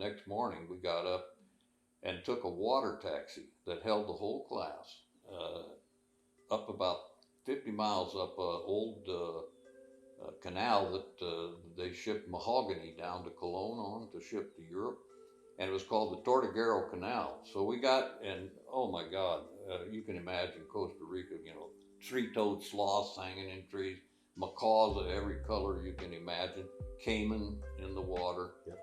next morning we got up and took a water taxi that held the whole class up about 50 miles up an old canal that they shipped mahogany down to Cologne on to ship to Europe. And it was called the Tortuguero Canal. So we got, and oh my God, you can imagine Costa Rica, three-toed sloths hanging in trees, macaws of every color you can imagine, caiman in the water. Yep.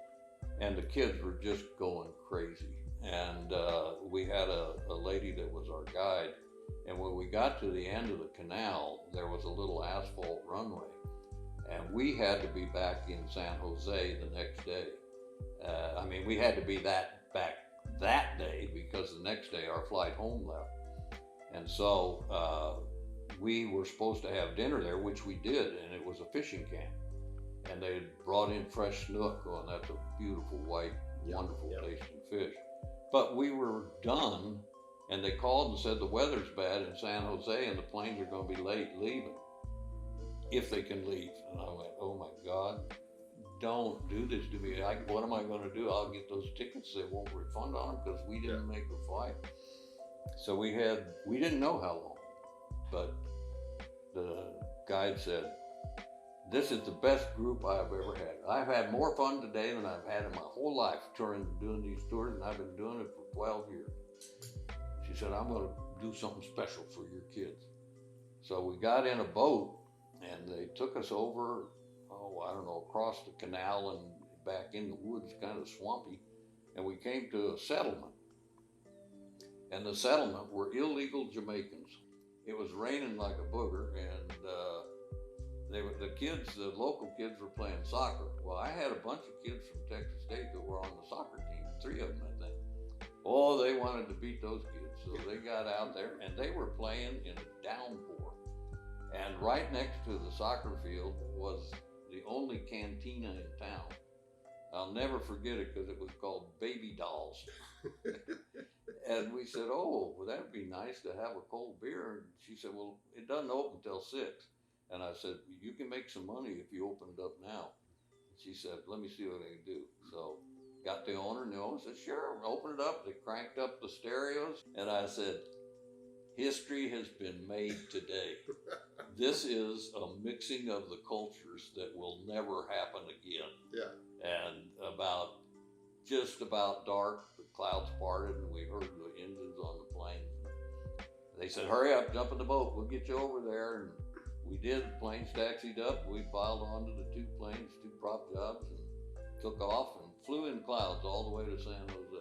And the kids were just going crazy. And we had a lady that was our guide. And when we got to the end of the canal, there was a little asphalt runway. And we had to be back in San Jose the next day. We had to be back that day because the next day our flight home left. And so we were supposed to have dinner there, which we did, and it was a fishing camp. And they had brought in fresh snook, and that's a beautiful white, wonderful tasting fish. But we were done, and they called and said the weather's bad in San Jose and the planes are going to be late leaving, if they can leave. And I went, oh my God, don't do this to me. What am I going to do? I'll get those tickets. They won't refund on them because we didn't make the flight. So we didn't know how long, but the guide said, this is the best group I've ever had. I've had more fun today than I've had in my whole life doing these tours, and I've been doing it for 12 years. She said, I'm going to do something special for your kids. So we got in a boat, and they took us over, across the canal and back in the woods, kind of swampy, and we came to a settlement. And the settlement were illegal Jamaicans. It was raining like a booger, and the local kids were playing soccer. Well, I had a bunch of kids from Texas State that were on the soccer team, 3 of them, I think. Oh, they wanted to beat those kids, so they got out there, and they were playing in a downpour. And right next to the soccer field was the only cantina in town. I'll never forget it because it was called Baby Dolls. And we said, oh, well, that'd be nice to have a cold beer. And she said, well, it doesn't open till 6. And I said, you can make some money if you open it up now. She said, let me see what I can do. So got the owner, and the owner said, sure, open it up. They cranked up the stereos. And I said, history has been made today. This is a mixing of the cultures that will never happen again. Yeah. And just about dark, the clouds parted, and we heard the engines on the plane. They said, hurry up, jump in the boat, we'll get you over there. And we did. The planes taxied up. We piled onto the 2 planes, 2 prop jobs, and took off and flew in clouds all the way to San Jose.